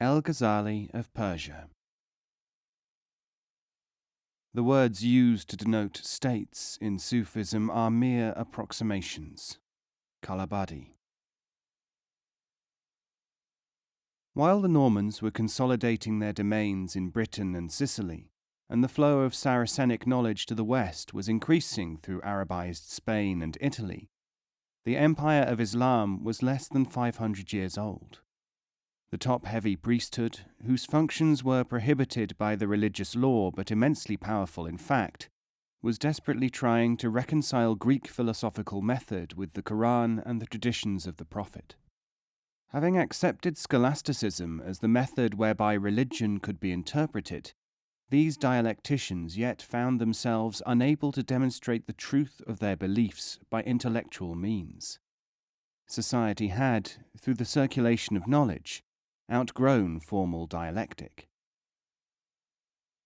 Al-Ghazali of Persia. The words used to denote states in Sufism are mere approximations. Kalabadi. While the Normans were consolidating their domains in Britain and Sicily, and the flow of Saracenic knowledge to the west was increasing through Arabized Spain and Italy, the empire of Islam was less than 500 years old. The top-heavy priesthood, whose functions were prohibited by the religious law but immensely powerful in fact, was desperately trying to reconcile Greek philosophical method with the Quran and the traditions of the Prophet. Having accepted scholasticism as the method whereby religion could be interpreted, these dialecticians yet found themselves unable to demonstrate the truth of their beliefs by intellectual means. Society had, through the circulation of knowledge, outgrown formal dialectic.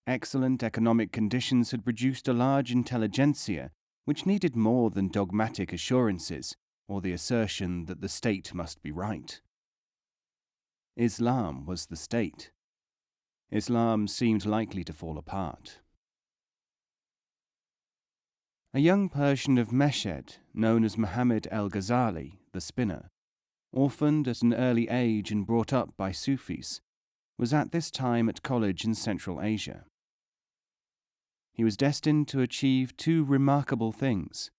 Excellent economic conditions had produced a large intelligentsia which needed more than dogmatic assurances or the assertion that the state must be right. Islam was the state. Islam seemed likely to fall apart. A young Persian of Meshed, known as Muhammad Al-Ghazali, the spinner, orphaned at an early age and brought up by Sufis, was at this time at college in Central Asia. He was destined to achieve two remarkable things,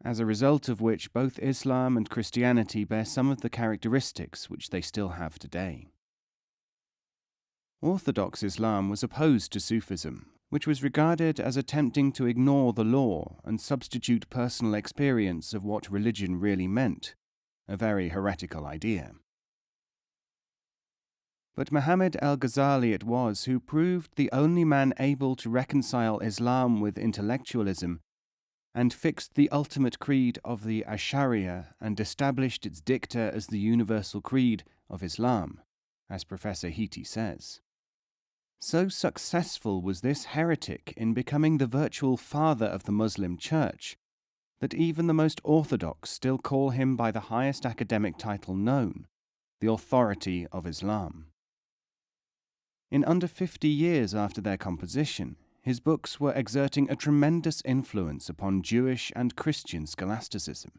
as a result of which both Islam and Christianity bear some of the characteristics which they still have today. Orthodox Islam was opposed to Sufism, which was regarded as attempting to ignore the law and substitute personal experience of what religion really meant, a very heretical idea. But Muhammad al-Ghazali it was who proved the only man able to reconcile Islam with intellectualism and fixed the ultimate creed of the Ash'ariya and established its dicta as the universal creed of Islam, as Professor Hiti says. So successful was this heretic in becoming the virtual father of the Muslim Church that even the most orthodox still call him by the highest academic title known, the authority of Islam. In under 50 years after their composition, his books were exerting a tremendous influence upon Jewish and Christian scholasticism.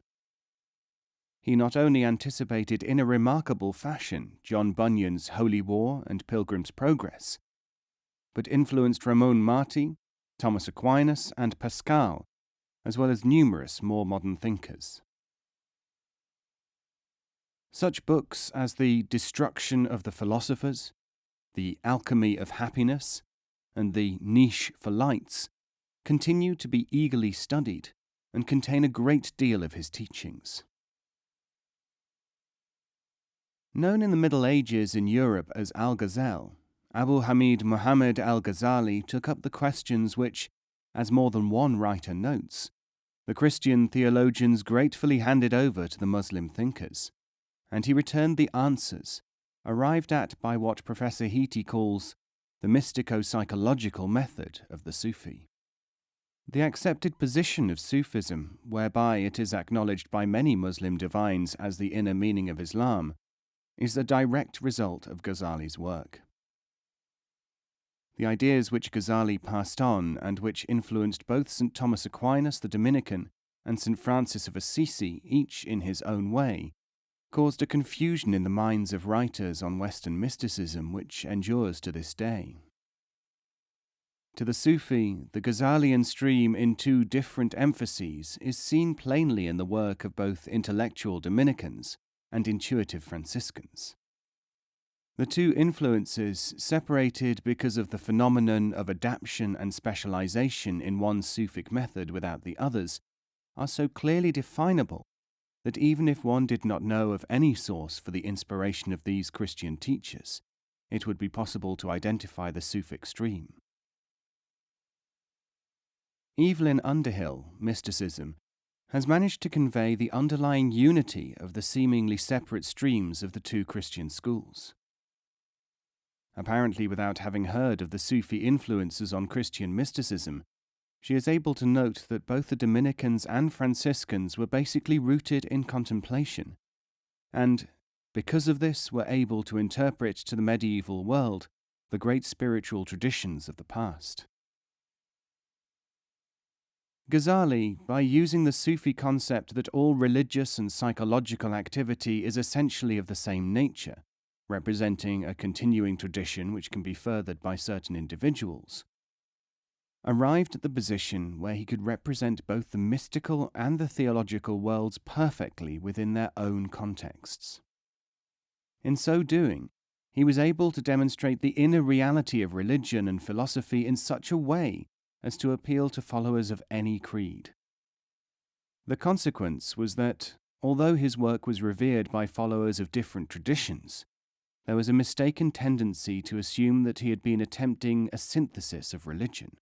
He not only anticipated in a remarkable fashion John Bunyan's Holy War and Pilgrim's Progress, but influenced Ramon Martí, Thomas Aquinas, and Pascal, as well as numerous more modern thinkers. Such books as The Destruction of the Philosophers, The Alchemy of Happiness, and The Niche for Lights continue to be eagerly studied and contain a great deal of his teachings. Known in the Middle Ages in Europe as Al-Ghazal, Abu Hamid Muhammad al-Ghazali took up the questions which, as more than one writer notes, the Christian theologians gratefully handed over to the Muslim thinkers, and he returned the answers, arrived at by what Professor Hiti calls the mystico-psychological method of the Sufi. The accepted position of Sufism, whereby it is acknowledged by many Muslim divines as the inner meaning of Islam, is a direct result of Ghazali's work. The ideas which Ghazali passed on and which influenced both St. Thomas Aquinas the Dominican and St. Francis of Assisi, each in his own way, caused a confusion in the minds of writers on Western mysticism which endures to this day. To the Sufi, the Ghazalian stream in two different emphases is seen plainly in the work of both intellectual Dominicans and intuitive Franciscans. The two influences, separated because of the phenomenon of adaptation and specialization in one Sufic method without the others, are so clearly definable that even if one did not know of any source for the inspiration of these Christian teachers, it would be possible to identify the Sufic stream. Evelyn Underhill, Mysticism, has managed to convey the underlying unity of the seemingly separate streams of the two Christian schools. Apparently without having heard of the Sufi influences on Christian mysticism, she is able to note that both the Dominicans and Franciscans were basically rooted in contemplation, and, because of this, were able to interpret to the medieval world the great spiritual traditions of the past. Ghazali, by using the Sufi concept that all religious and psychological activity is essentially of the same nature, representing a continuing tradition which can be furthered by certain individuals, arrived at the position where he could represent both the mystical and the theological worlds perfectly within their own contexts. In so doing, he was able to demonstrate the inner reality of religion and philosophy in such a way as to appeal to followers of any creed. The consequence was that, although his work was revered by followers of different traditions, there was a mistaken tendency to assume that he had been attempting a synthesis of religion.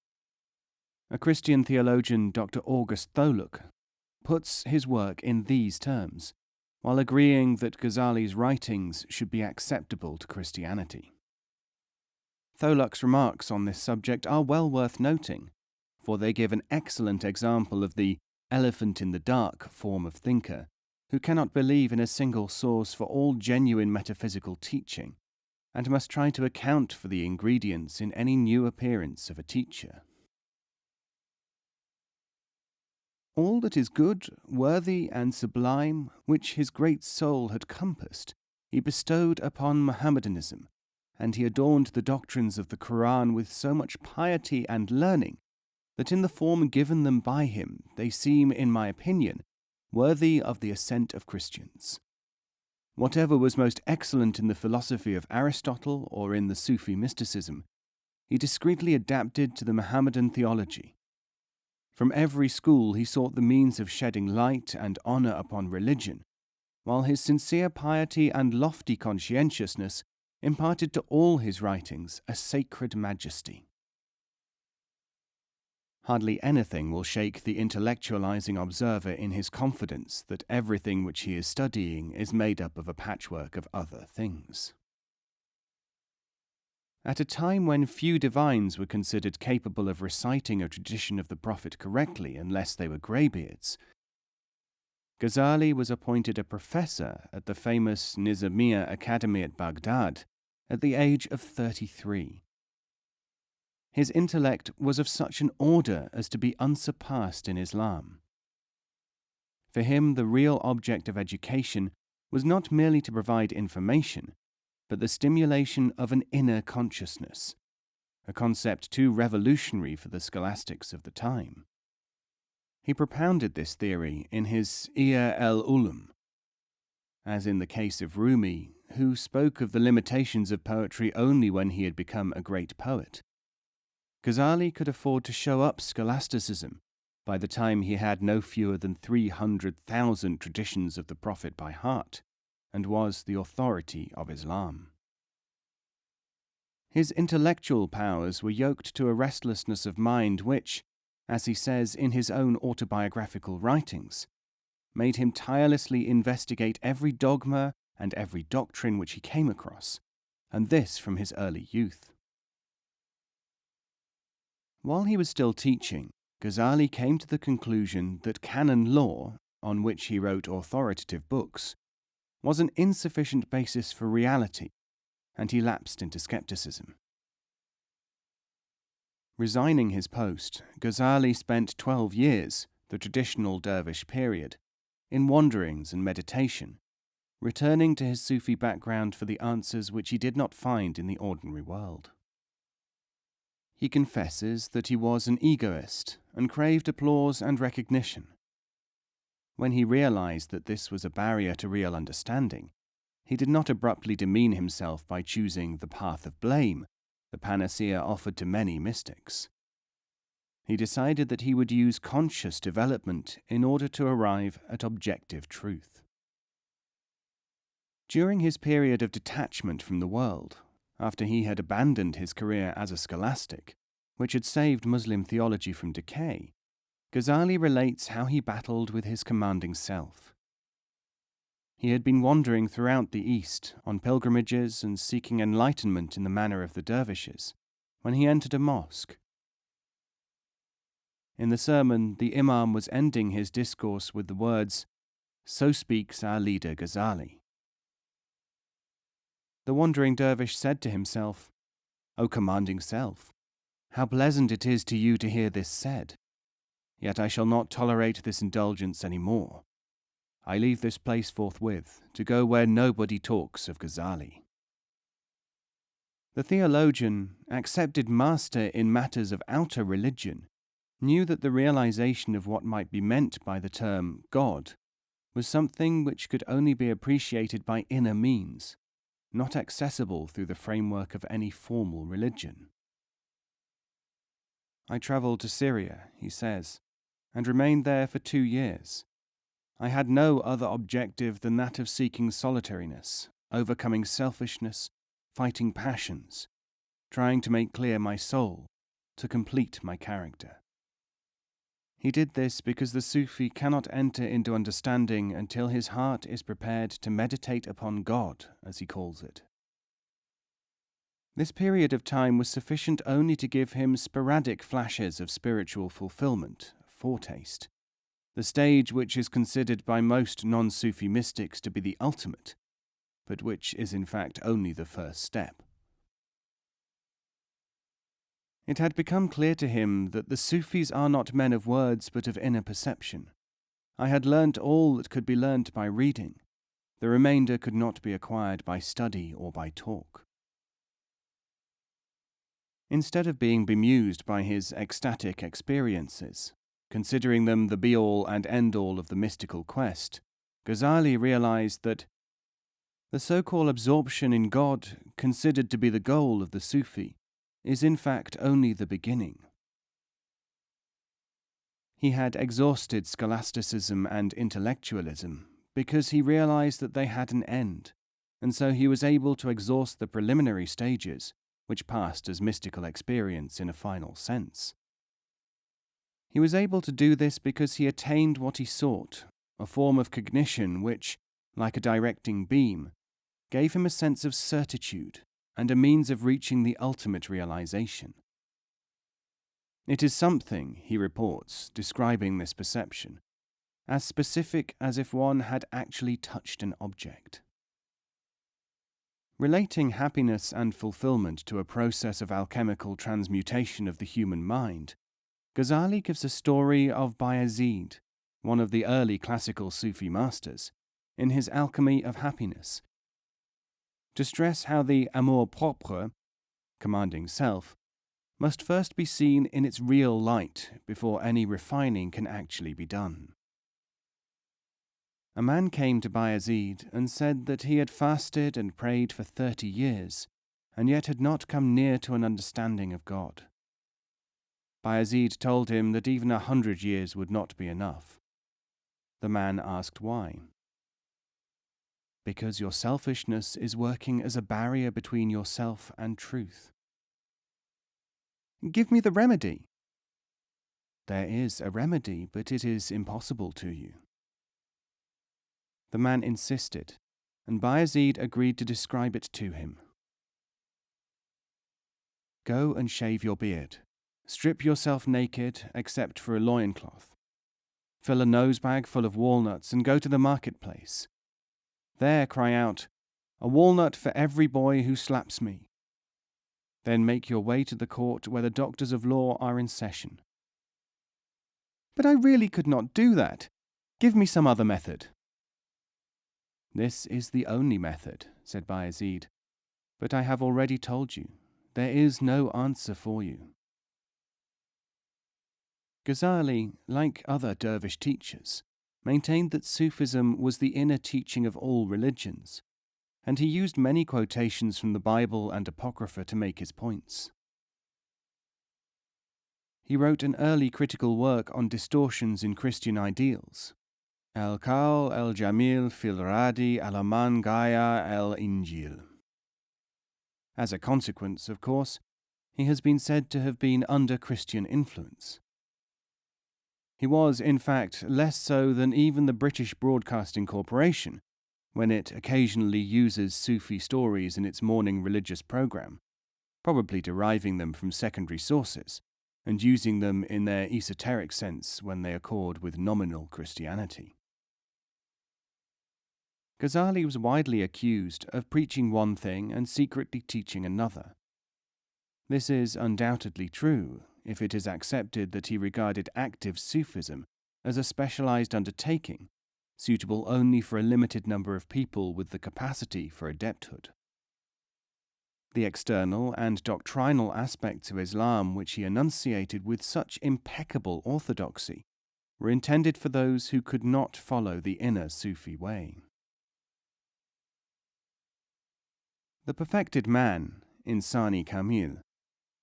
A Christian theologian, Dr. August Tholuck, puts his work in these terms, while agreeing that Ghazali's writings should be acceptable to Christianity. Tholuck's remarks on this subject are well worth noting, for they give an excellent example of the elephant in the dark form of thinker, who cannot believe in a single source for all genuine metaphysical teaching, and must try to account for the ingredients in any new appearance of a teacher. All that is good, worthy, and sublime, which his great soul had compassed, he bestowed upon Mohammedanism, and he adorned the doctrines of the Quran with so much piety and learning that in the form given them by him they seem, in my opinion, worthy of the assent of Christians. Whatever was most excellent in the philosophy of Aristotle or in the Sufi mysticism, he discreetly adapted to the Mohammedan theology. From every school he sought the means of shedding light and honour upon religion, while his sincere piety and lofty conscientiousness imparted to all his writings a sacred majesty. Hardly anything will shake the intellectualizing observer in his confidence that everything which he is studying is made up of a patchwork of other things. At a time when few divines were considered capable of reciting a tradition of the Prophet correctly unless they were greybeards, Ghazali was appointed a professor at the famous Nizamiya Academy at Baghdad at the age of 33. His intellect was of such an order as to be unsurpassed in Islam. For him, the real object of education was not merely to provide information, but the stimulation of an inner consciousness, a concept too revolutionary for the scholastics of the time. He propounded this theory in his Ihya al-Ulum. As in the case of Rumi, who spoke of the limitations of poetry only when he had become a great poet, Ghazali could afford to show up scholasticism by the time he had no fewer than 300,000 traditions of the Prophet by heart, and was the authority of Islam. His intellectual powers were yoked to a restlessness of mind which, as he says in his own autobiographical writings, made him tirelessly investigate every dogma and every doctrine which he came across, and this from his early youth. While he was still teaching, Ghazali came to the conclusion that canon law, on which he wrote authoritative books, was an insufficient basis for reality, and he lapsed into skepticism. Resigning his post, Ghazali spent 12 years, the traditional dervish period, in wanderings and meditation, returning to his Sufi background for the answers which he did not find in the ordinary world. He confesses that he was an egoist and craved applause and recognition. When he realized that this was a barrier to real understanding, he did not abruptly demean himself by choosing the path of blame, the panacea offered to many mystics. He decided that he would use conscious development in order to arrive at objective truth. During his period of detachment from the world, after he had abandoned his career as a scholastic, which had saved Muslim theology from decay, Ghazali relates how he battled with his commanding self. He had been wandering throughout the East on pilgrimages and seeking enlightenment in the manner of the dervishes, when he entered a mosque. In the sermon, the Imam was ending his discourse with the words, "So speaks our leader Ghazali." The wandering dervish said to himself, "O commanding self, how pleasant it is to you to hear this said. Yet I shall not tolerate this indulgence any more. I leave this place forthwith, to go where nobody talks of Ghazali." The theologian, accepted master in matters of outer religion, knew that the realization of what might be meant by the term God was something which could only be appreciated by inner means, not accessible through the framework of any formal religion. "I travelled to Syria," he says, "and remained there for 2 years. I had no other objective than that of seeking solitariness, overcoming selfishness, fighting passions, trying to make clear my soul, to complete my character." He did this because the Sufi cannot enter into understanding until his heart is prepared to meditate upon God, as he calls it. This period of time was sufficient only to give him sporadic flashes of spiritual fulfillment, foretaste, the stage which is considered by most non-Sufi mystics to be the ultimate, but which is in fact only the first step. It had become clear to him that the Sufis are not men of words but of inner perception. I had learnt all that could be learnt by reading. The remainder could not be acquired by study or by talk. Instead of being bemused by his ecstatic experiences, considering them the be-all and end-all of the mystical quest, Ghazali realized that the so-called absorption in God, considered to be the goal of the Sufi, is in fact only the beginning. He had exhausted scholasticism and intellectualism because he realized that they had an end, and so he was able to exhaust the preliminary stages, which passed as mystical experience in a final sense. He was able to do this because he attained what he sought, a form of cognition which, like a directing beam, gave him a sense of certitude and a means of reaching the ultimate realization. It is something, he reports, describing this perception, as specific as if one had actually touched an object. Relating happiness and fulfillment to a process of alchemical transmutation of the human mind, Ghazali gives a story of Bayezid, one of the early classical Sufi masters, in his Alchemy of Happiness, to stress how the amour-propre, commanding self, must first be seen in its real light before any refining can actually be done. A man came to Bayezid and said that he had fasted and prayed for 30 years, and yet had not come near to an understanding of God. Bayezid told him that even 100 years would not be enough. The man asked why. "Because your selfishness is working as a barrier between yourself and truth." "Give me the remedy." "There is a remedy, but it is impossible to you." The man insisted, and Bayezid agreed to describe it to him. "Go and shave your beard. Strip yourself naked, except for a loincloth. Fill a nosebag full of walnuts and go to the marketplace. There cry out, 'A walnut for every boy who slaps me.' Then make your way to the court where the doctors of law are in session." "But I really could not do that. Give me some other method." "This is the only method," said Bayezid, "but I have already told you, there is no answer for you." Ghazali, like other dervish teachers, maintained that Sufism was the inner teaching of all religions, and he used many quotations from the Bible and Apocrypha to make his points. He wrote an early critical work on distortions in Christian ideals, Al-Qawl al-Jamil fil Radi al-Aman Gaya al-Injil. As a consequence, of course, he has been said to have been under Christian influence. He was, in fact, less so than even the British Broadcasting Corporation, when it occasionally uses Sufi stories in its morning religious program, probably deriving them from secondary sources, and using them in their esoteric sense when they accord with nominal Christianity. Ghazali was widely accused of preaching one thing and secretly teaching another. This is undoubtedly true if it is accepted that he regarded active Sufism as a specialized undertaking, suitable only for a limited number of people with the capacity for adepthood. The external and doctrinal aspects of Islam which he enunciated with such impeccable orthodoxy were intended for those who could not follow the inner Sufi way. The perfected man, Insani Kamil,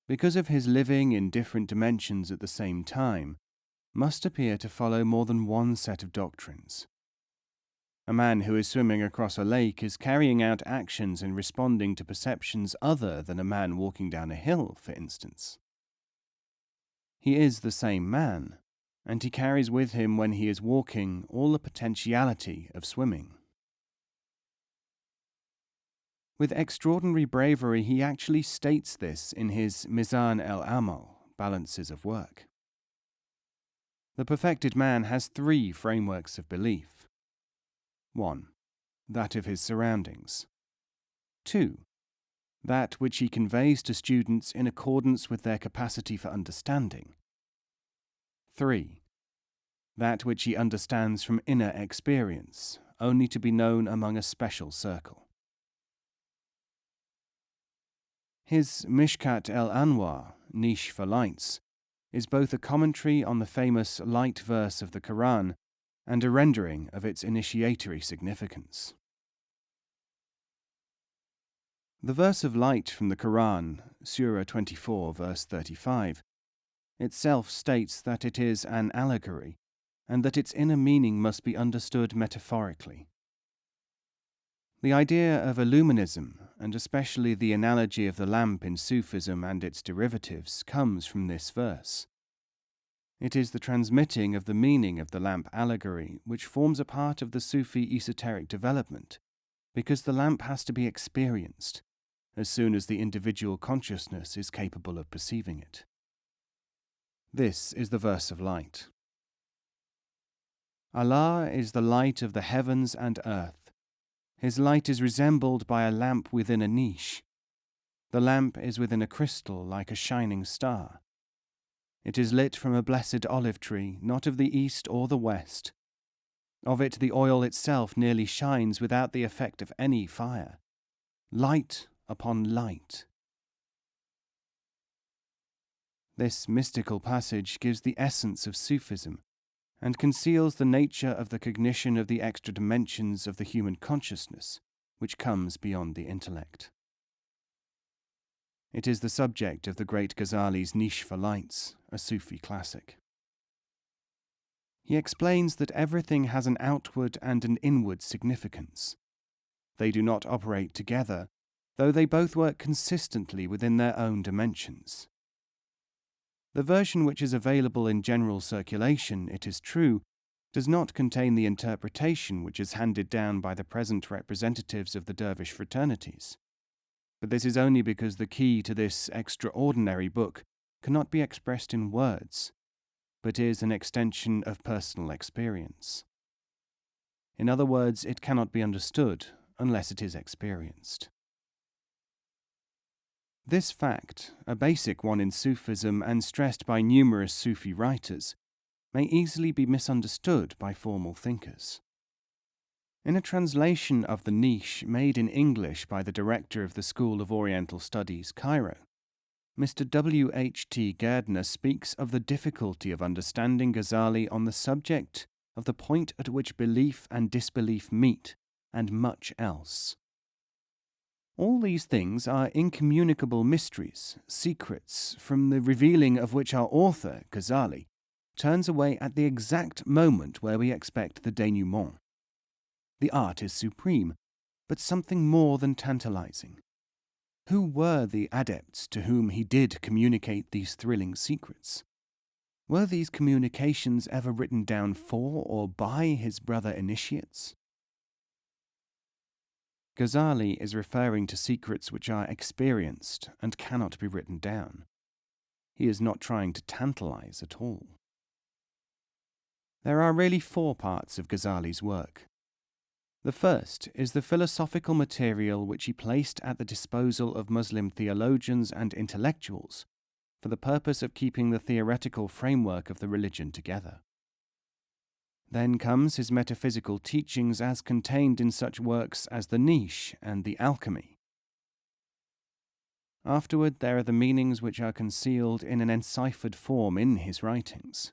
because of his living in different dimensions at the same time, must appear to follow more than one set of doctrines. A man who is swimming across a lake is carrying out actions and responding to perceptions other than a man walking down a hill, for instance. He is the same man, and he carries with him when he is walking all the potentiality of swimming. With extraordinary bravery, he actually states this in his Mizan el-Amal, Balances of Work. The perfected man has three frameworks of belief. 1. That of his surroundings. 2. That which he conveys to students in accordance with their capacity for understanding. 3. That which he understands from inner experience, only to be known among a special circle. His Mishkat el-Anwar, Niche for Lights, is both a commentary on the famous light verse of the Quran and a rendering of its initiatory significance. The verse of light from the Quran, Surah 24, verse 35, itself states that it is an allegory and that its inner meaning must be understood metaphorically. The idea of illuminism, and especially the analogy of the lamp in Sufism and its derivatives, comes from this verse. It is the transmitting of the meaning of the lamp allegory which forms a part of the Sufi esoteric development, because the lamp has to be experienced as soon as the individual consciousness is capable of perceiving it. This is the verse of light. Allah is the light of the heavens and earth. His light is resembled by a lamp within a niche. The lamp is within a crystal like a shining star. It is lit from a blessed olive tree, not of the east or the west. Of it the oil itself nearly shines without the effect of any fire. Light upon light. This mystical passage gives the essence of Sufism and conceals the nature of the cognition of the extra dimensions of the human consciousness, which comes beyond the intellect. It is the subject of the great Ghazali's Niche for Lights, a Sufi classic. He explains that everything has an outward and an inward significance. They do not operate together, though they both work consistently within their own dimensions. The version which is available in general circulation, it is true, does not contain the interpretation which is handed down by the present representatives of the dervish fraternities. But this is only because the key to this extraordinary book cannot be expressed in words, but is an extension of personal experience. In other words, it cannot be understood unless it is experienced. This fact, a basic one in Sufism and stressed by numerous Sufi writers, may easily be misunderstood by formal thinkers. In a translation of the Niche made in English by the director of the School of Oriental Studies, Cairo, Mr. W. H. T. Gardner speaks of the difficulty of understanding Ghazali on the subject of the point at which belief and disbelief meet, and much else. All these things are incommunicable mysteries, secrets, from the revealing of which our author, Ghazali, turns away at the exact moment where we expect the denouement. The art is supreme, but something more than tantalizing. Who were the adepts to whom he did communicate these thrilling secrets? Were these communications ever written down for or by his brother initiates? Ghazali is referring to secrets which are experienced and cannot be written down. He is not trying to tantalize at all. There are really 4 parts of Ghazali's work. The first is the philosophical material which he placed at the disposal of Muslim theologians and intellectuals for the purpose of keeping the theoretical framework of the religion together. Then comes his metaphysical teachings as contained in such works as the Niche and the Alchemy. Afterward, there are the meanings which are concealed in an enciphered form in his writings.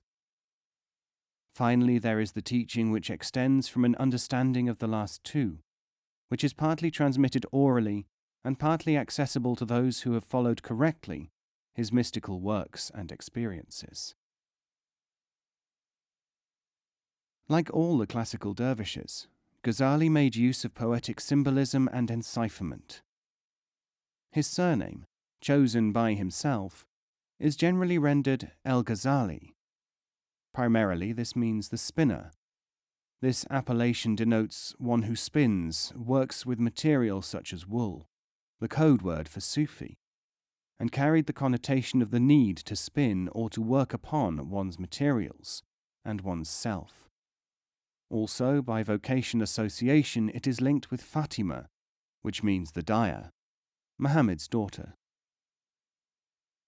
Finally, there is the teaching which extends from an understanding of the last two, which is partly transmitted orally and partly accessible to those who have followed correctly his mystical works and experiences. Like all the classical dervishes, Ghazali made use of poetic symbolism and encipherment. His surname, chosen by himself, is generally rendered Al-Ghazali. Primarily, this means the spinner. This appellation denotes one who spins, works with material such as wool, the code word for Sufi, and carried the connotation of the need to spin or to work upon one's materials and one's self. Also, by vocation association, it is linked with Fatima, which means the dyer, Muhammad's daughter.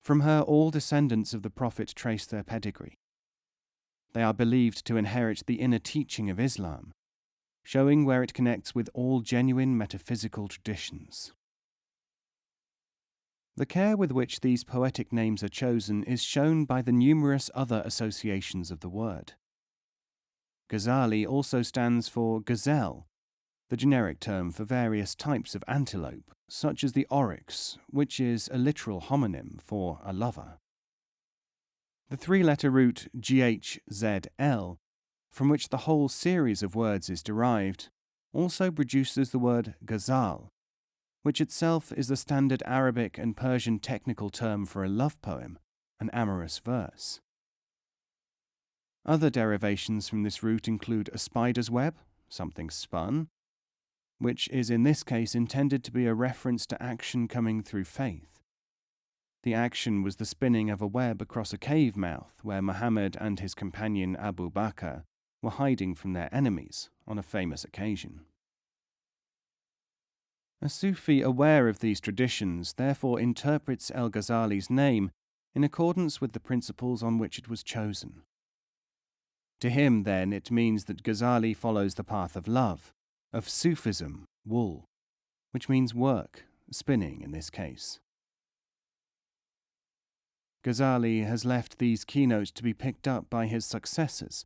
From her, all descendants of the Prophet trace their pedigree. They are believed to inherit the inner teaching of Islam, showing where it connects with all genuine metaphysical traditions. The care with which these poetic names are chosen is shown by the numerous other associations of the word. Ghazali also stands for gazelle, the generic term for various types of antelope, such as the oryx, which is a literal homonym for a lover. The three-letter root GHZL, from which the whole series of words is derived, also produces the word ghazal, which itself is the standard Arabic and Persian technical term for a love poem, an amorous verse. Other derivations from this root include a spider's web, something spun, which is in this case intended to be a reference to action coming through faith. The action was the spinning of a web across a cave mouth where Muhammad and his companion Abu Bakr were hiding from their enemies on a famous occasion. A Sufi aware of these traditions therefore interprets Al-Ghazali's name in accordance with the principles on which it was chosen. To him, then, it means that Ghazali follows the path of love, of Sufism, wool, which means work, spinning in this case. Ghazali has left these keynotes to be picked up by his successors,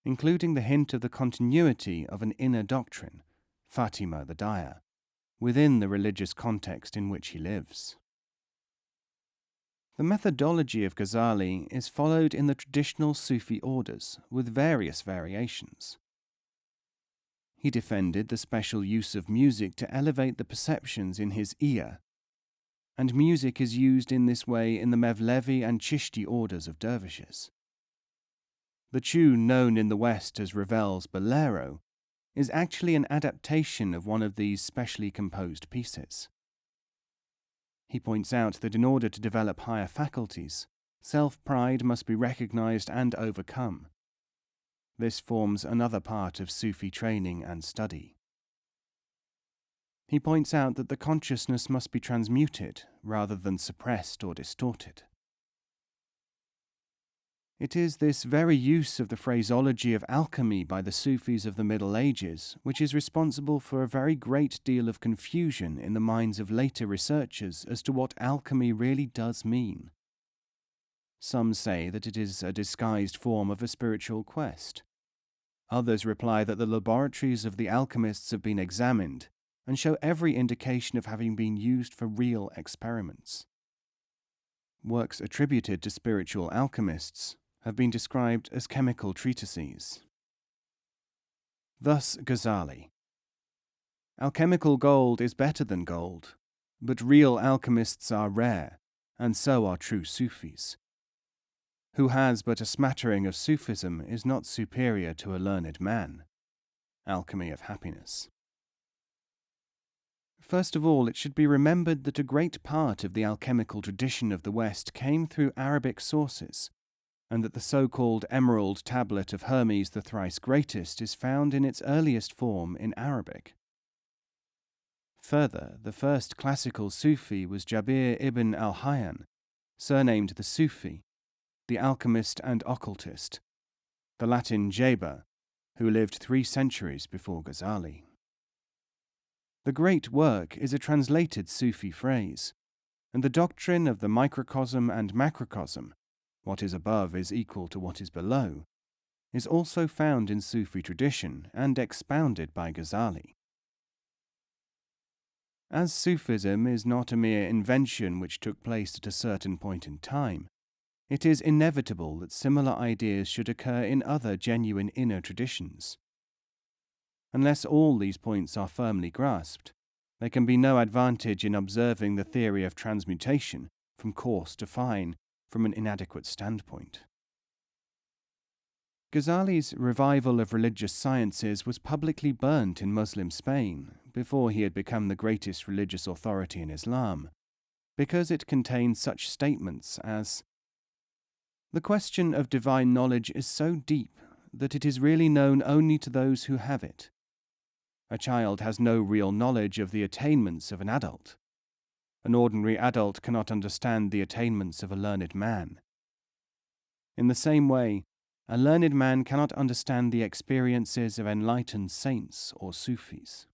including the hint of the continuity of an inner doctrine, Fatima the dyer, within the religious context in which he lives. The methodology of Ghazali is followed in the traditional Sufi orders with various variations. He defended the special use of music to elevate the perceptions in his ear, and music is used in this way in the Mevlevi and Chishti orders of dervishes. The tune known in the West as Ravel's Bolero is actually an adaptation of one of these specially composed pieces. He points out that in order to develop higher faculties, self-pride must be recognized and overcome. This forms another part of Sufi training and study. He points out that the consciousness must be transmuted rather than suppressed or distorted. It is this very use of the phraseology of alchemy by the Sufis of the Middle Ages which is responsible for a very great deal of confusion in the minds of later researchers as to what alchemy really does mean. Some say that it is a disguised form of a spiritual quest. Others reply that the laboratories of the alchemists have been examined and show every indication of having been used for real experiments. Works attributed to spiritual alchemists have been described as chemical treatises. Thus Ghazali. Alchemical gold is better than gold, but real alchemists are rare, and so are true Sufis. Who has but a smattering of Sufism is not superior to a learned man. Alchemy of Happiness. First of all, it should be remembered that a great part of the alchemical tradition of the West came through Arabic sources, and that the so-called Emerald Tablet of Hermes the Thrice Greatest is found in its earliest form in Arabic. Further, the first classical Sufi was Jabir ibn al-Hayyan, surnamed the Sufi, the alchemist and occultist, the Latin Jaber, who lived 3 centuries before Ghazali. The great work is a translated Sufi phrase, and the doctrine of the microcosm and macrocosm, what is above is equal to what is below, is also found in Sufi tradition and expounded by Ghazali. As Sufism is not a mere invention which took place at a certain point in time, it is inevitable that similar ideas should occur in other genuine inner traditions. Unless all these points are firmly grasped, there can be no advantage in observing the theory of transmutation from coarse to fine from an inadequate standpoint. Ghazali's revival of religious sciences was publicly burnt in Muslim Spain before he had become the greatest religious authority in Islam, because it contained such statements as, "The question of divine knowledge is so deep that it is really known only to those who have it. A child has no real knowledge of the attainments of an adult. An ordinary adult cannot understand the attainments of a learned man. In the same way, a learned man cannot understand the experiences of enlightened saints or Sufis."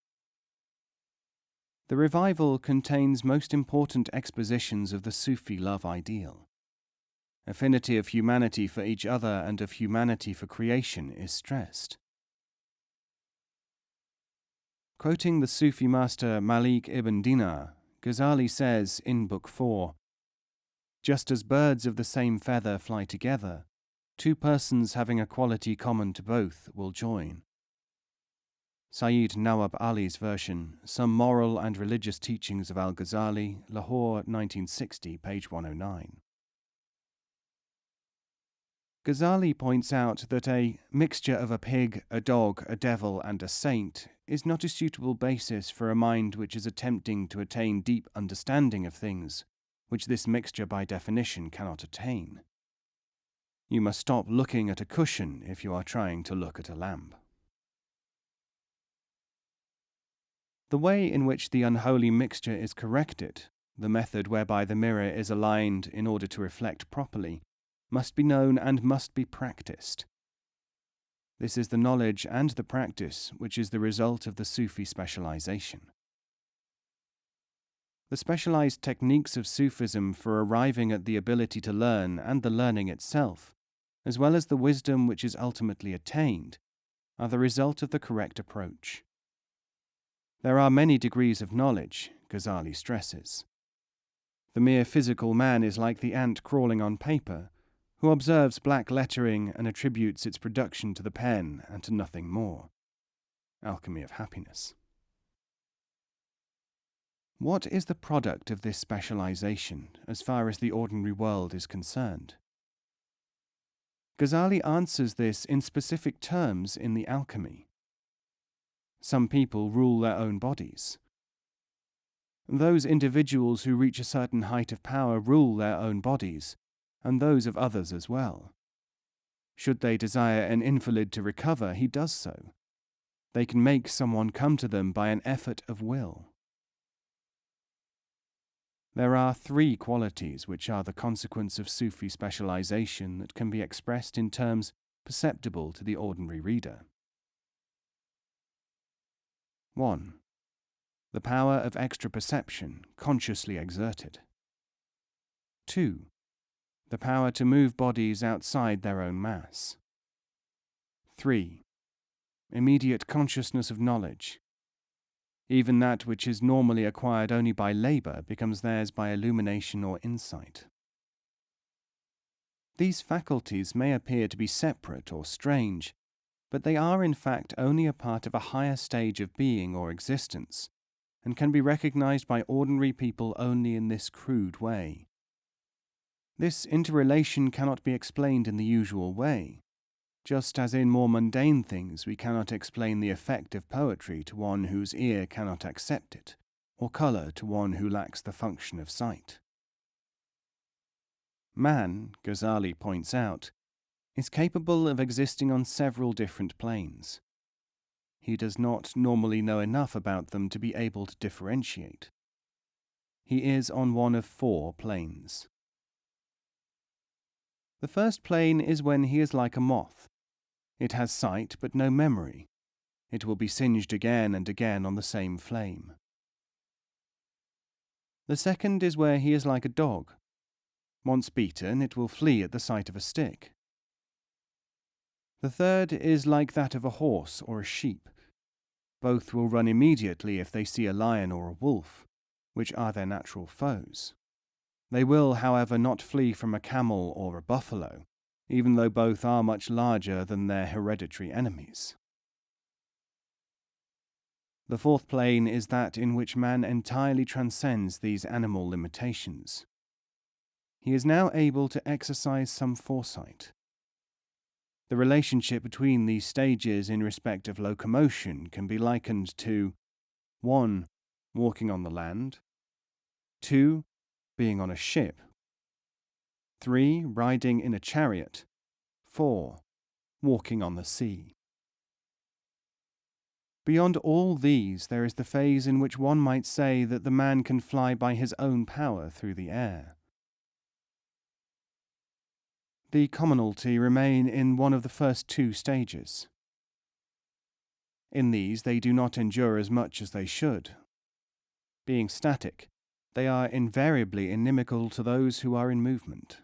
The revival contains most important expositions of the Sufi love ideal. Affinity of humanity for each other and of humanity for creation is stressed. Quoting the Sufi master Malik ibn Dinar, Ghazali says in Book 4, "Just as birds of the same feather fly together, 2 persons having a quality common to both will join." Sayyid Nawab Ali's version, Some Moral and Religious Teachings of Al-Ghazali, Lahore, 1960, page 109. Ghazali points out that a mixture of a pig, a dog, a devil, and a saint is not a suitable basis for a mind which is attempting to attain deep understanding of things, which this mixture by definition cannot attain. You must stop looking at a cushion if you are trying to look at a lamp. The way in which the unholy mixture is corrected, the method whereby the mirror is aligned in order to reflect properly, must be known and must be practiced. This is the knowledge and the practice which is the result of the Sufi specialization. The specialized techniques of Sufism for arriving at the ability to learn and the learning itself, as well as the wisdom which is ultimately attained, are the result of the correct approach. There are many degrees of knowledge, Ghazali stresses. The mere physical man is like the ant crawling on paper, who observes black lettering and attributes its production to the pen and to nothing more. Alchemy of Happiness. What is the product of this specialization as far as the ordinary world is concerned? Ghazali answers this in specific terms in the Alchemy. Some people rule their own bodies. Those individuals who reach a certain height of power rule their own bodies, and those of others as well. Should they desire an invalid to recover, he does so. They can make someone come to them by an effort of will. There are 3 qualities which are the consequence of Sufi specialization that can be expressed in terms perceptible to the ordinary reader. 1. The power of extra perception, consciously exerted. 2. The power to move bodies outside their own mass. 3. Immediate consciousness of knowledge. Even that which is normally acquired only by labor becomes theirs by illumination or insight. These faculties may appear to be separate or strange, but they are in fact only a part of a higher stage of being or existence, and can be recognized by ordinary people only in this crude way. This interrelation cannot be explained in the usual way, just as in more mundane things we cannot explain the effect of poetry to one whose ear cannot accept it, or colour to one who lacks the function of sight. Man, Ghazali points out, is capable of existing on several different planes. He does not normally know enough about them to be able to differentiate. He is on one of 4 planes. The first plane is when he is like a moth. It has sight but no memory. It will be singed again and again on the same flame. The second is where he is like a dog. Once beaten, it will flee at the sight of a stick. The third is like that of a horse or a sheep. Both will run immediately if they see a lion or a wolf, which are their natural foes. They will, however, not flee from a camel or a buffalo, even though both are much larger than their hereditary enemies. The fourth plane is that in which man entirely transcends these animal limitations. He is now able to exercise some foresight. The relationship between these stages in respect of locomotion can be likened to 1. Walking on the land, 2. Being on a ship, 3. Riding in a chariot, 4. Walking on the sea. Beyond all these, there is the phase in which one might say that the man can fly by his own power through the air. The commonalty remain in one of the first 2 stages. In these, they do not endure as much as they should. Being static, they are invariably inimical to those who are in movement.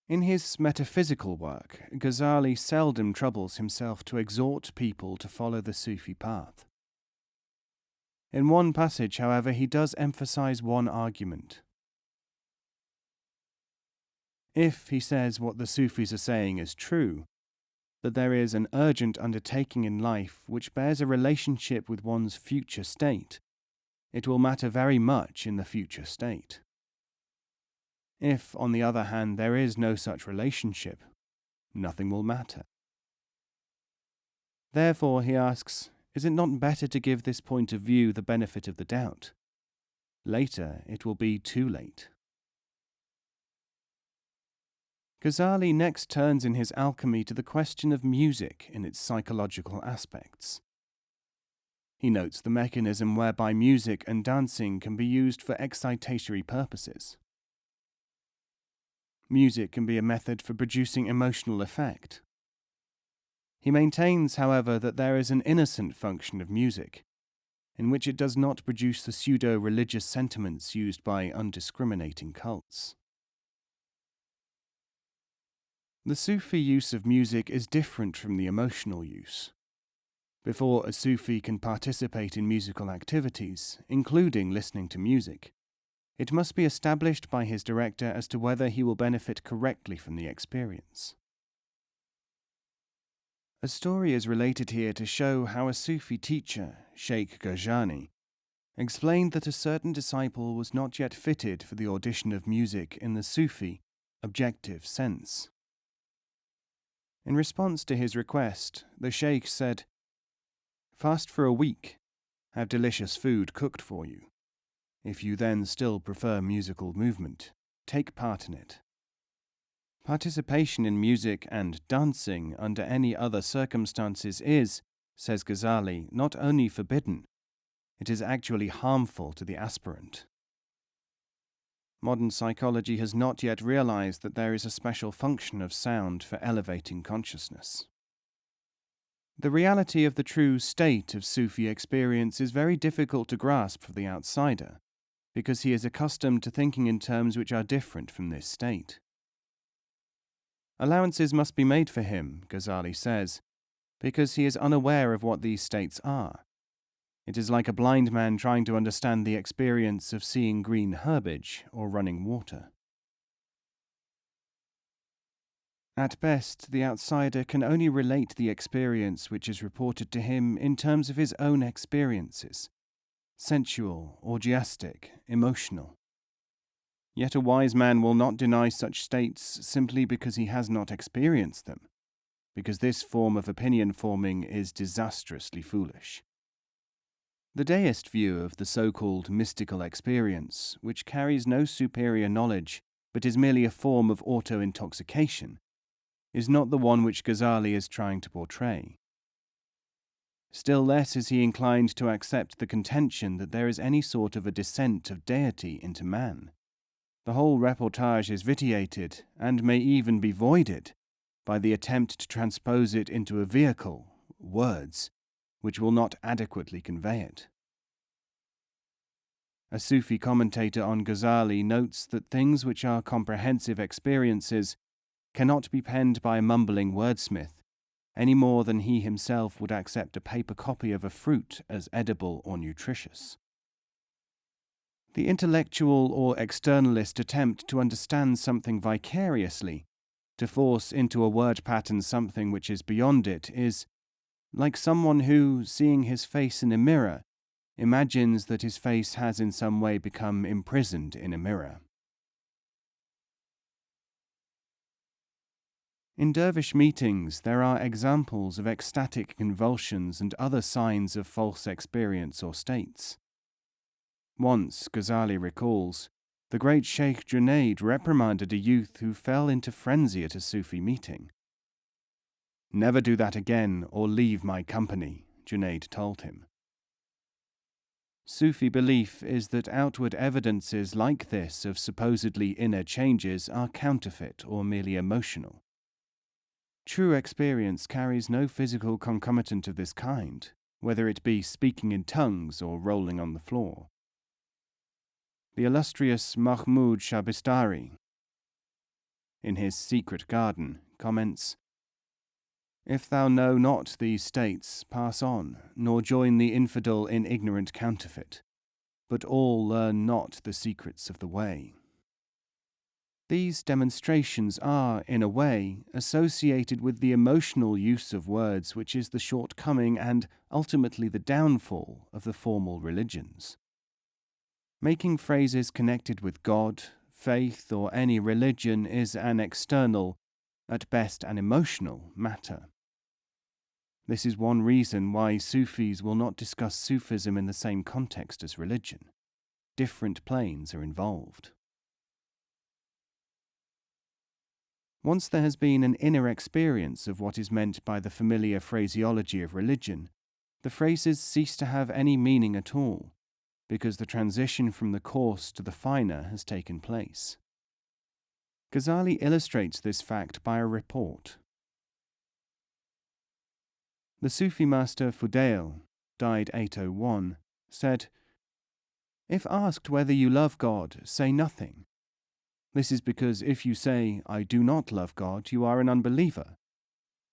In his metaphysical work, Ghazali seldom troubles himself to exhort people to follow the Sufi path. In one passage, however, he does emphasize one argument. If, he says, what the Sufis are saying is true, that there is an urgent undertaking in life which bears a relationship with one's future state, it will matter very much in the future state. If, on the other hand, there is no such relationship, nothing will matter. Therefore, he asks, is it not better to give this point of view the benefit of the doubt? Later, it will be too late. Ghazali next turns in his Alchemy to the question of music in its psychological aspects. He notes the mechanism whereby music and dancing can be used for excitatory purposes. Music can be a method for producing emotional effect. He maintains, however, that there is an innocent function of music, in which it does not produce the pseudo-religious sentiments used by undiscriminating cults. The Sufi use of music is different from the emotional use. Before a Sufi can participate in musical activities, including listening to music, it must be established by his director as to whether he will benefit correctly from the experience. A story is related here to show how a Sufi teacher, Sheikh Ghazali, explained that a certain disciple was not yet fitted for the audition of music in the Sufi, objective sense. In response to his request, the Sheikh said, "Fast for a week, have delicious food cooked for you. If you then still prefer musical movement, take part in it." Participation in music and dancing under any other circumstances is, says Ghazali, not only forbidden, it is actually harmful to the aspirant. Modern psychology has not yet realized that there is a special function of sound for elevating consciousness. The reality of the true state of Sufi experience is very difficult to grasp for the outsider, because he is accustomed to thinking in terms which are different from this state. Allowances must be made for him, Ghazali says, because he is unaware of what these states are. It is like a blind man trying to understand the experience of seeing green herbage or running water. At best, the outsider can only relate the experience which is reported to him in terms of his own experiences, sensual, orgiastic, emotional. Yet a wise man will not deny such states simply because he has not experienced them, because this form of opinion forming is disastrously foolish. The deist view of the so-called mystical experience, which carries no superior knowledge but is merely a form of auto-intoxication, is not the one which Ghazali is trying to portray. Still less is he inclined to accept the contention that there is any sort of a descent of deity into man. The whole reportage is vitiated, and may even be voided, by the attempt to transpose it into a vehicle, words, which will not adequately convey it. A Sufi commentator on Ghazali notes that things which are comprehensive experiences cannot be penned by a mumbling wordsmith, any more than he himself would accept a paper copy of a fruit as edible or nutritious. The intellectual or externalist attempt to understand something vicariously, to force into a word pattern something which is beyond it, is like someone who, seeing his face in a mirror, imagines that his face has in some way become imprisoned in a mirror. In dervish meetings, there are examples of ecstatic convulsions and other signs of false experience or states. Once, Ghazali recalls, the great Sheikh Junaid reprimanded a youth who fell into frenzy at a Sufi meeting. "Never do that again or leave my company," Junaid told him. Sufi belief is that outward evidences like this of supposedly inner changes are counterfeit or merely emotional. True experience carries no physical concomitant of this kind, whether it be speaking in tongues or rolling on the floor. The illustrious Mahmud Shabistari, in his Secret Garden, comments, "If thou know not these states, pass on, nor join the infidel in ignorant counterfeit, but all learn not the secrets of the way." These demonstrations are, in a way, associated with the emotional use of words which is the shortcoming and, ultimately, the downfall of the formal religions. Making phrases connected with God, faith, or any religion is an external, at best an emotional, matter. This is one reason why Sufis will not discuss Sufism in the same context as religion. Different planes are involved. Once there has been an inner experience of what is meant by the familiar phraseology of religion, the phrases cease to have any meaning at all, because the transition from the coarse to the finer has taken place. Ghazali illustrates this fact by a report. The Sufi master Fudail, died 801, said, "If asked whether you love God, say nothing. This is because if you say, 'I do not love God,' you are an unbeliever.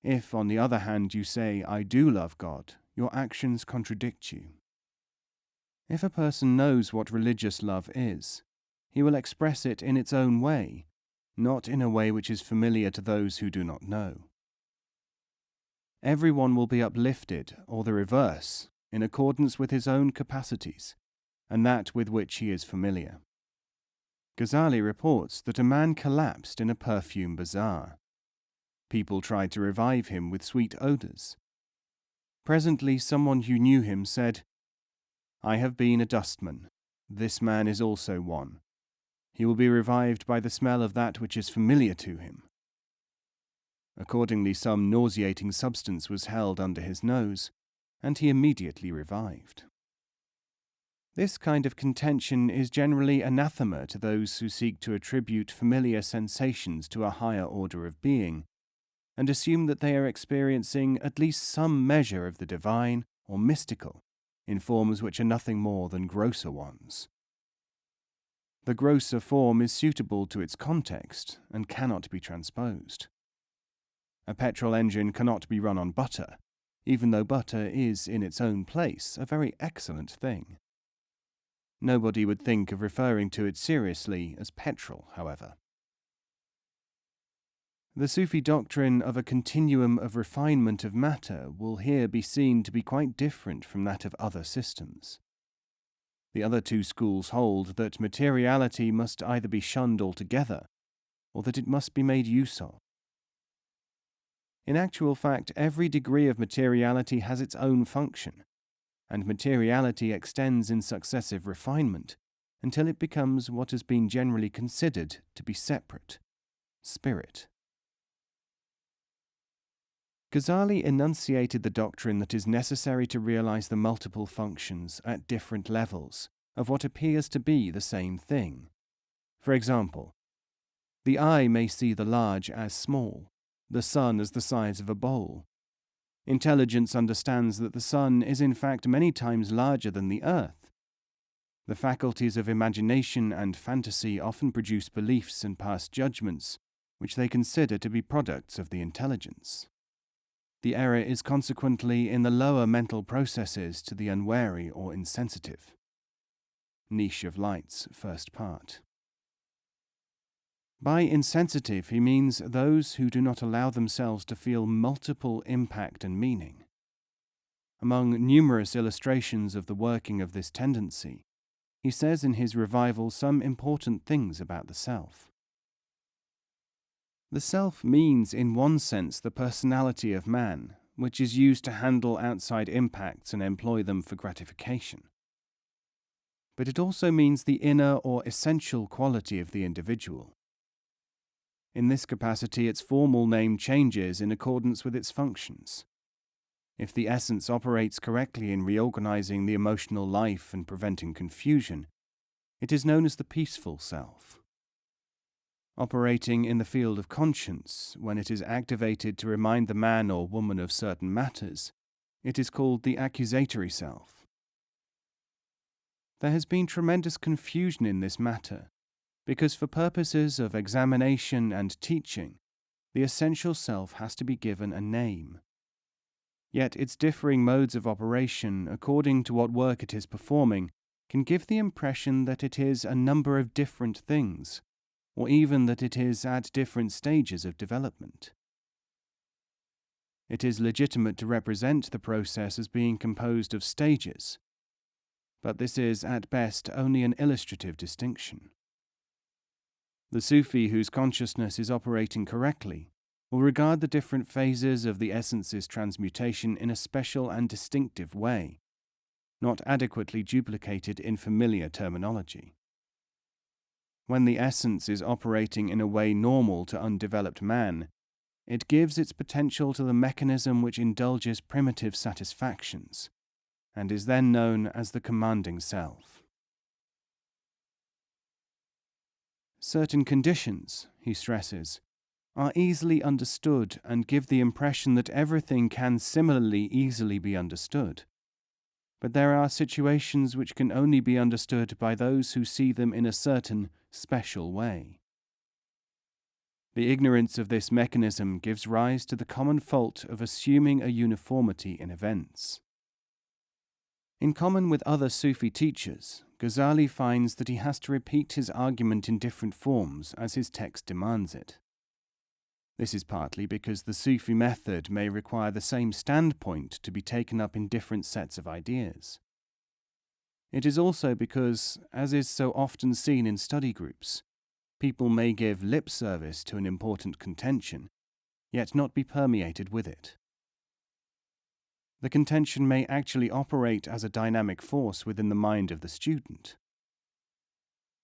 If, on the other hand, you say, 'I do love God,' your actions contradict you." If a person knows what religious love is, he will express it in its own way, not in a way which is familiar to those who do not know. Everyone will be uplifted, or the reverse, in accordance with his own capacities, and that with which he is familiar. Ghazali reports that a man collapsed in a perfume bazaar. People tried to revive him with sweet odours. Presently someone who knew him said, "I have been a dustman. This man is also one. He will be revived by the smell of that which is familiar to him." Accordingly, some nauseating substance was held under his nose, and he immediately revived. This kind of contention is generally anathema to those who seek to attribute familiar sensations to a higher order of being, and assume that they are experiencing at least some measure of the divine or mystical, in forms which are nothing more than grosser ones. The grosser form is suitable to its context and cannot be transposed. A petrol engine cannot be run on butter, even though butter is, in its own place, a very excellent thing. Nobody would think of referring to it seriously as petrol, however. The Sufi doctrine of a continuum of refinement of matter will here be seen to be quite different from that of other systems. The other two schools hold that materiality must either be shunned altogether, or that it must be made use of. In actual fact, every degree of materiality has its own function, and materiality extends in successive refinement until it becomes what has been generally considered to be separate, spirit. Ghazali enunciated the doctrine that is necessary to realize the multiple functions at different levels of what appears to be the same thing. For example, the eye may see the large as small, the sun as the size of a bowl. Intelligence understands that the sun is in fact many times larger than the earth. The faculties of imagination and fantasy often produce beliefs and pass judgments which they consider to be products of the intelligence. The error is consequently in the lower mental processes to the unwary or insensitive. Niche of Light's first part. By insensitive, he means those who do not allow themselves to feel multiple impact and meaning. Among numerous illustrations of the working of this tendency, he says in his revival some important things about the self. The self means, in one sense, the personality of man, which is used to handle outside impacts and employ them for gratification. But it also means the inner or essential quality of the individual. In this capacity, its formal name changes in accordance with its functions. If the essence operates correctly in reorganizing the emotional life and preventing confusion, it is known as the peaceful self. Operating in the field of conscience, when it is activated to remind the man or woman of certain matters, it is called the accusatory self. There has been tremendous confusion in this matter, because for purposes of examination and teaching, the essential self has to be given a name. Yet its differing modes of operation, according to what work it is performing, can give the impression that it is a number of different things, or even that it is at different stages of development. It is legitimate to represent the process as being composed of stages, but this is at best only an illustrative distinction. The Sufi whose consciousness is operating correctly will regard the different phases of the essence's transmutation in a special and distinctive way, not adequately duplicated in familiar terminology. When the essence is operating in a way normal to undeveloped man, it gives its potential to the mechanism which indulges primitive satisfactions, and is then known as the commanding self. Certain conditions, he stresses, are easily understood and give the impression that everything can similarly easily be understood. But there are situations which can only be understood by those who see them in a certain special way. The ignorance of this mechanism gives rise to the common fault of assuming a uniformity in events. In common with other Sufi teachers, Ghazali finds that he has to repeat his argument in different forms as his text demands it. This is partly because the Sufi method may require the same standpoint to be taken up in different sets of ideas. It is also because, as is so often seen in study groups, people may give lip service to an important contention, yet not be permeated with it. The contention may actually operate as a dynamic force within the mind of the student.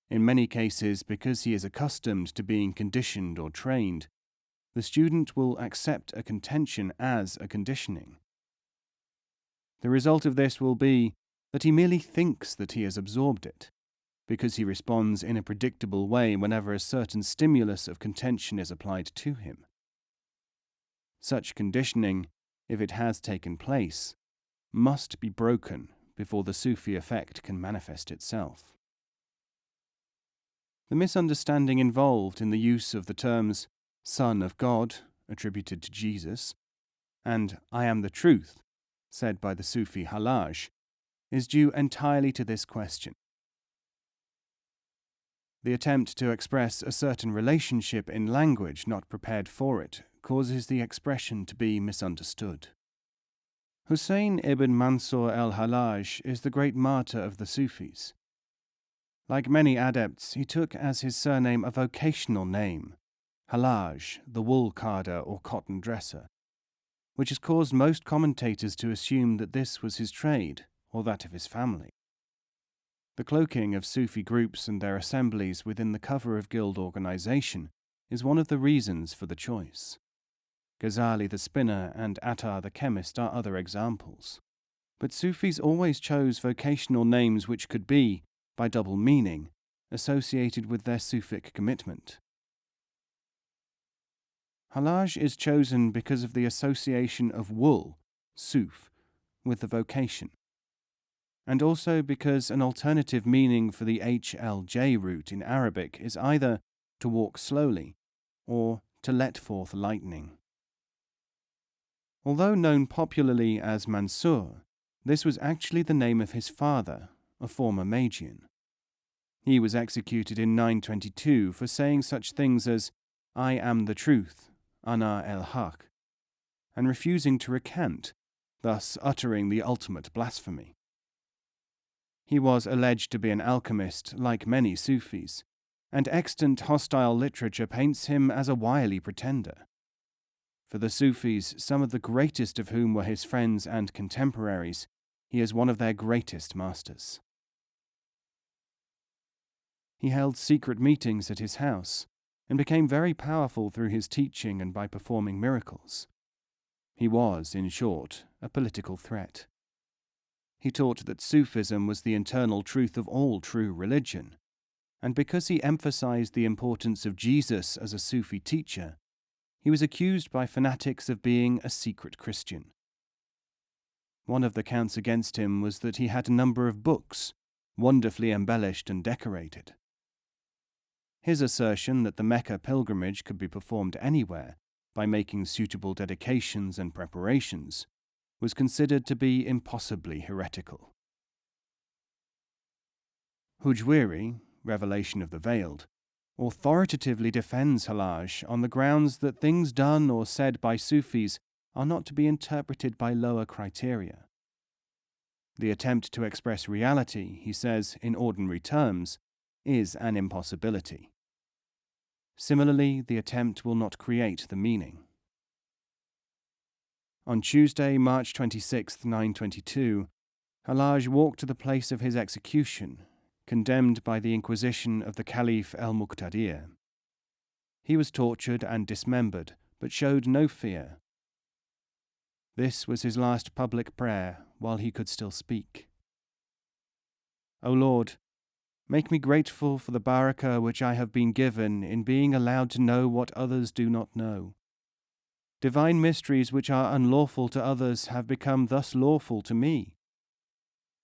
In many cases, because he is accustomed to being conditioned or trained, the student will accept a contention as a conditioning. The result of this will be that he merely thinks that he has absorbed it, because he responds in a predictable way whenever a certain stimulus of contention is applied to him. Such conditioning, if it has taken place, must be broken before the Sufi effect can manifest itself. The misunderstanding involved in the use of the terms Son of God, attributed to Jesus, and I am the truth, said by the Sufi Al-Hallaj, is due entirely to this question. The attempt to express a certain relationship in language not prepared for it causes the expression to be misunderstood. Hussein ibn Mansur al-Hallaj is the great martyr of the Sufis. Like many adepts, he took as his surname a vocational name, Hallaj, the wool carder or cotton dresser, which has caused most commentators to assume that this was his trade or that of his family. The cloaking of Sufi groups and their assemblies within the cover of guild organization is one of the reasons for the choice. Ghazali the spinner and Attar the chemist are other examples. But Sufis always chose vocational names which could be, by double meaning, associated with their Sufic commitment. Hallaj is chosen because of the association of wool, Suf, with the vocation, and also because an alternative meaning for the HLJ root in Arabic is either to walk slowly or to let forth lightning. Although known popularly as Mansur, this was actually the name of his father, a former Magian. He was executed in 922 for saying such things as, "I am the truth, Ana el-Haq," and refusing to recant, thus uttering the ultimate blasphemy. He was alleged to be an alchemist, like many Sufis, and extant hostile literature paints him as a wily pretender. For the Sufis, some of the greatest of whom were his friends and contemporaries, he is one of their greatest masters. He held secret meetings at his house, and became very powerful through his teaching and by performing miracles. He was, in short, a political threat. He taught that Sufism was the internal truth of all true religion, and because he emphasized the importance of Jesus as a Sufi teacher, he was accused by fanatics of being a secret Christian. One of the counts against him was that he had a number of books, wonderfully embellished and decorated. His assertion that the Mecca pilgrimage could be performed anywhere by making suitable dedications and preparations was considered to be impossibly heretical. Hujwiri, Revelation of the Veiled, authoritatively defends Hallaj on the grounds that things done or said by Sufis are not to be interpreted by lower criteria. The attempt to express reality, he says, in ordinary terms, is an impossibility. Similarly, the attempt will not create the meaning. On Tuesday, March 26, 922, Hallaj walked to the place of his execution, condemned by the Inquisition of the Caliph el-Muqtadir. He was tortured and dismembered, but showed no fear. This was his last public prayer while he could still speak. O Lord, make me grateful for the barakah which I have been given in being allowed to know what others do not know. Divine mysteries which are unlawful to others have become thus lawful to me.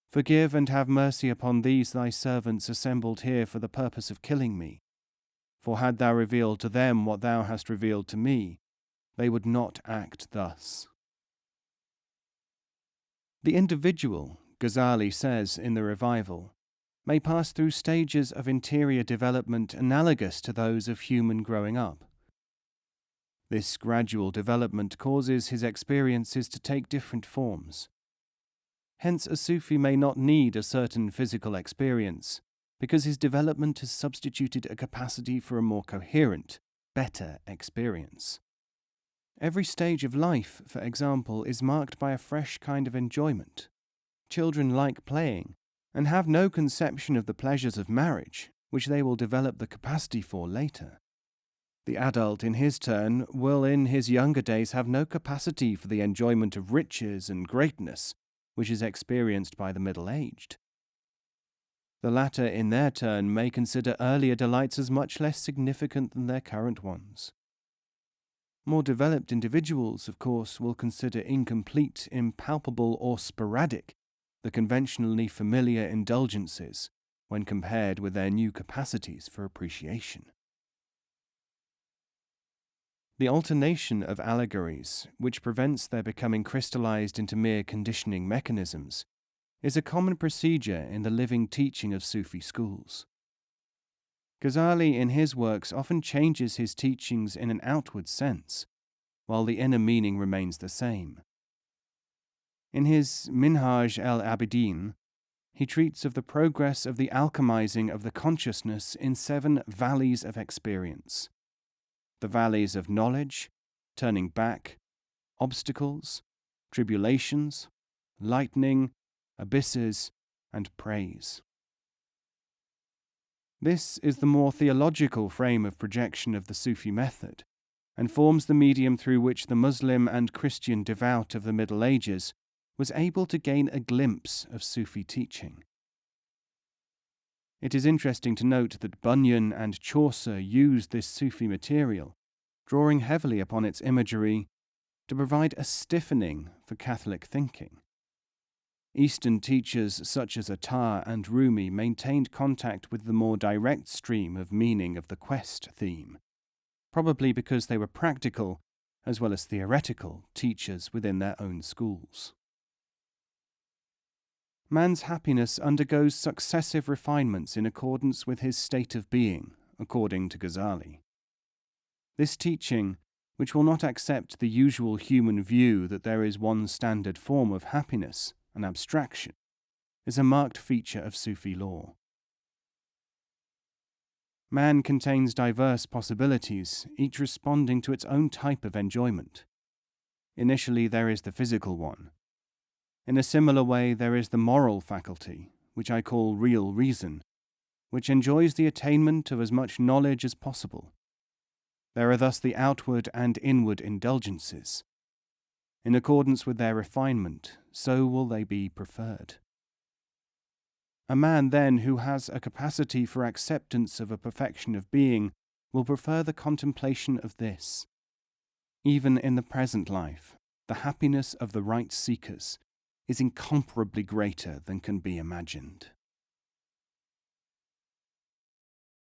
Forgive and have mercy upon these thy servants assembled here for the purpose of killing me. For had thou revealed to them what thou hast revealed to me, they would not act thus. The individual, Ghazali says in the Revival, may pass through stages of interior development analogous to those of human growing up. This gradual development causes his experiences to take different forms. Hence, a Sufi may not need a certain physical experience, because his development has substituted a capacity for a more coherent, better experience. Every stage of life, for example, is marked by a fresh kind of enjoyment. Children like playing, and have no conception of the pleasures of marriage, which they will develop the capacity for later. The adult, in his turn, will in his younger days have no capacity for the enjoyment of riches and greatness, which is experienced by the middle-aged. The latter, in their turn, may consider earlier delights as much less significant than their current ones. More developed individuals, of course, will consider incomplete, impalpable, or sporadic the conventionally familiar indulgences when compared with their new capacities for appreciation. The alternation of allegories, which prevents their becoming crystallized into mere conditioning mechanisms, is a common procedure in the living teaching of Sufi schools. Ghazali in his works often changes his teachings in an outward sense, while the inner meaning remains the same. In his Minhaj al-Abidin, he treats of the progress of the alchemizing of the consciousness in 7 valleys of experience. The valleys of knowledge, turning back, obstacles, tribulations, lightning, abysses, and praise. This is the more theological frame of projection of the Sufi method, and forms the medium through which the Muslim and Christian devout of the Middle Ages was able to gain a glimpse of Sufi teaching. It is interesting to note that Bunyan and Chaucer used this Sufi material, drawing heavily upon its imagery, to provide a stiffening for Catholic thinking. Eastern teachers such as Attar and Rumi maintained contact with the more direct stream of meaning of the quest theme, probably because they were practical, as well as theoretical, teachers within their own schools. Man's happiness undergoes successive refinements in accordance with his state of being, according to Ghazali. This teaching, which will not accept the usual human view that there is one standard form of happiness, an abstraction, is a marked feature of Sufi law. Man contains diverse possibilities, each responding to its own type of enjoyment. Initially, there is the physical one. In a similar way, there is the moral faculty, which I call real reason, which enjoys the attainment of as much knowledge as possible. There are thus the outward and inward indulgences. In accordance with their refinement, so will they be preferred. A man, then, who has a capacity for acceptance of a perfection of being will prefer the contemplation of this. Even in the present life, the happiness of the right seekers is incomparably greater than can be imagined.